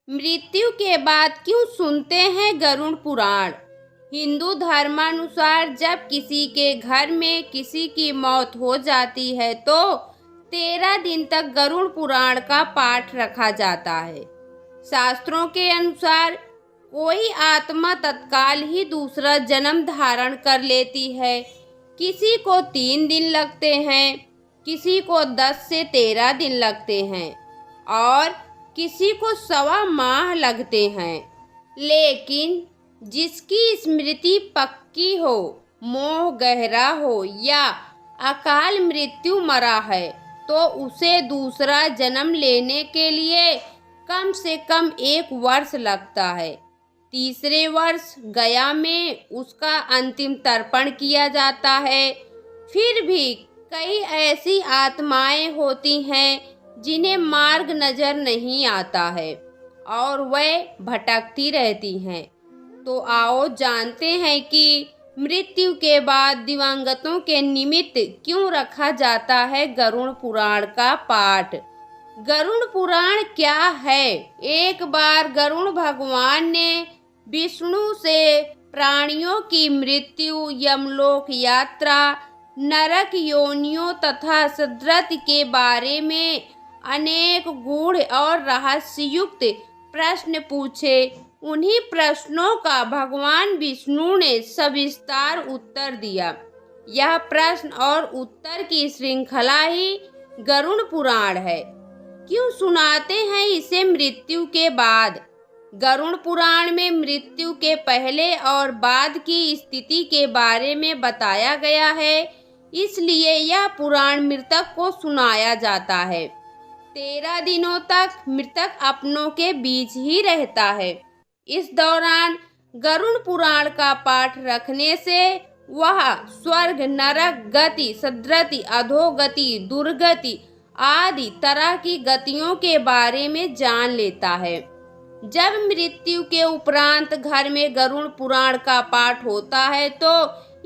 मृत्यु के बाद क्यों सुनते हैं गरुड़ पुराण। हिंदू धर्मानुसार जब किसी के घर में किसी की मौत हो जाती है तो 13 दिन तक गरुड़ पुराण का पाठ रखा जाता है। शास्त्रों के अनुसार कोई आत्मा तत्काल ही दूसरा जन्म धारण कर लेती है। किसी को 3 दिन लगते हैं, किसी को 10 से 13 दिन लगते हैं और किसी को 1.25 माह लगते हैं। लेकिन जिसकी स्मृति पक्की हो, मोह गहरा हो या अकाल मृत्यु मरा है तो उसे दूसरा जन्म लेने के लिए कम से कम 1 वर्ष लगता है। तीसरे वर्ष गया में उसका अंतिम तर्पण किया जाता है। फिर भी कई ऐसी आत्माएं होती हैं जिन्हें मार्ग नजर नहीं आता है और वह भटकती रहती हैं। तो आओ जानते हैं कि मृत्यु के बाद दिवंगतों के निमित्त क्यों रखा जाता है गरुड़ पुराण का पाठ। गरुड़ पुराण क्या है। एक बार गरुड़ भगवान ने विष्णु से प्राणियों की मृत्यु, यमलोक यात्रा, नरक योनियों तथा सद्गति के बारे में अनेक गूढ़ और रहस्ययुक्त प्रश्न पूछे। उन्हीं प्रश्नों का भगवान विष्णु ने सविस्तार उत्तर दिया। यह प्रश्न और उत्तर की श्रृंखला ही गरुड़ पुराण है। क्यों सुनाते हैं इसे मृत्यु के बाद। गरुड़ पुराण में मृत्यु के पहले और बाद की स्थिति के बारे में बताया गया है, इसलिए यह पुराण मृतक को सुनाया जाता है। 13 दिनों तक मृतक अपनों के बीच ही रहता है। इस दौरान गरुड़ पुराण का पाठ रखने से वह स्वर्ग, नरक गति, सद्गति, अधोगति, दुर्गति आदि तरह की गतियों के बारे में जान लेता है। जब मृत्यु के उपरांत घर में गरुड़ पुराण का पाठ होता है तो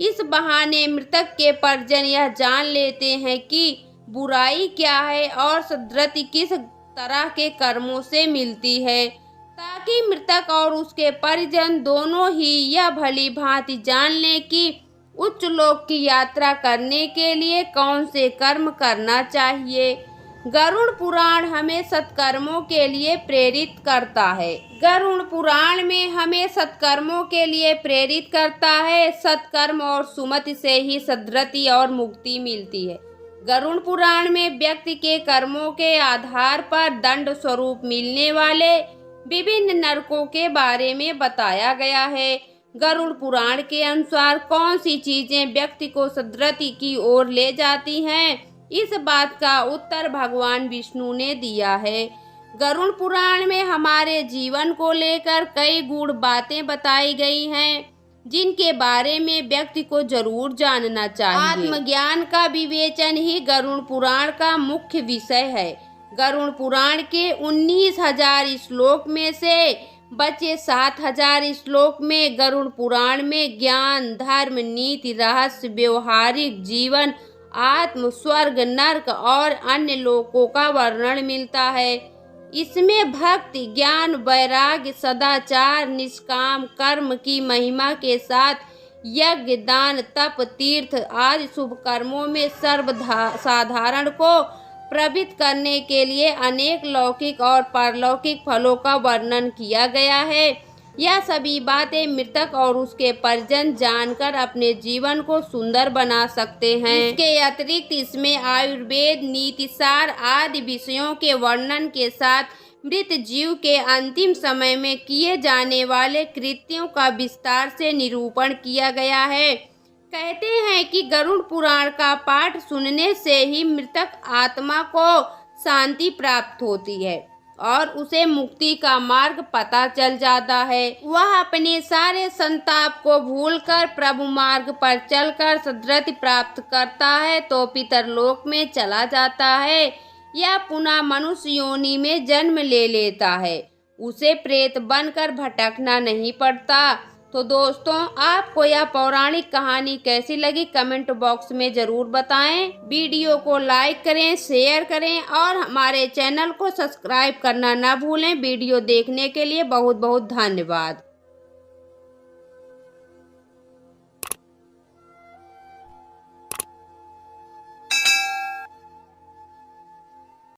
इस बहाने मृतक के परिजन यह जान लेते हैं कि बुराई क्या है और सद्गति किस तरह के कर्मों से मिलती है, ताकि मृतक और उसके परिजन दोनों ही यह भली भांति जान लें कि उच्च लोक की यात्रा करने के लिए कौन से कर्म करना चाहिए। गरुड़ पुराण हमें सत्कर्मों के लिए प्रेरित करता है। गरुड़ पुराण में हमें सत्कर्मों के लिए प्रेरित करता है। सत्कर्म और सुमति से ही सद्गति और मुक्ति मिलती है। गरुड़ पुराण में व्यक्ति के कर्मों के आधार पर दंड स्वरूप मिलने वाले विभिन्न नरकों के बारे में बताया गया है। गरुड़ पुराण के अनुसार कौन सी चीजें व्यक्ति को सद्गति की ओर ले जाती हैं, इस बात का उत्तर भगवान विष्णु ने दिया है। गरुड़ पुराण में हमारे जीवन को लेकर कई गूढ़ बातें बताई गई हैं, जिनके बारे में व्यक्ति को जरूर जानना चाहिए। आत्मज्ञान का विवेचन ही गरुड़ पुराण का मुख्य विषय है। गरुड़ पुराण के 19,000 श्लोक में से बचे 7,000 श्लोक में गरुड़ पुराण में ज्ञान, धर्म, नीति, रहस्य, व्यवहारिक जीवन, आत्म, स्वर्ग, नरक और अन्य लोकों का वर्णन मिलता है। इसमें भक्ति, ज्ञान, वैराग्य, सदाचार, निष्काम कर्म की महिमा के साथ यज्ञ, दान, तप, तीर्थ आदि शुभ कर्मों में सर्वसाधारण को प्रवृत्त करने के लिए अनेक लौकिक और पारलौकिक फलों का वर्णन किया गया है। यह सभी बातें मृतक और उसके परिजन जानकर अपने जीवन को सुंदर बना सकते हैं। इसके अतिरिक्त इसमें आयुर्वेद, नीतिसार आदि विषयों के वर्णन के साथ मृत जीव के अंतिम समय में किए जाने वाले कृत्यों का विस्तार से निरूपण किया गया है। कहते हैं कि गरुड़ पुराण का पाठ सुनने से ही मृतक आत्मा को शांति प्राप्त होती है और उसे मुक्ति का मार्ग पता चल जाता है। वह अपने सारे संताप को भूलकर प्रभु मार्ग पर चलकर सद्गति प्राप्त करता है तो पितरलोक में चला जाता है या पुनः मनुष्य योनि में जन्म ले लेता है। उसे प्रेत बनकर भटकना नहीं पड़ता। तो दोस्तों, आपको यह पौराणिक कहानी कैसी लगी कमेंट बॉक्स में ज़रूर बताएं। वीडियो को लाइक करें, शेयर करें और हमारे चैनल को सब्सक्राइब करना ना भूलें। वीडियो देखने के लिए बहुत बहुत धन्यवाद।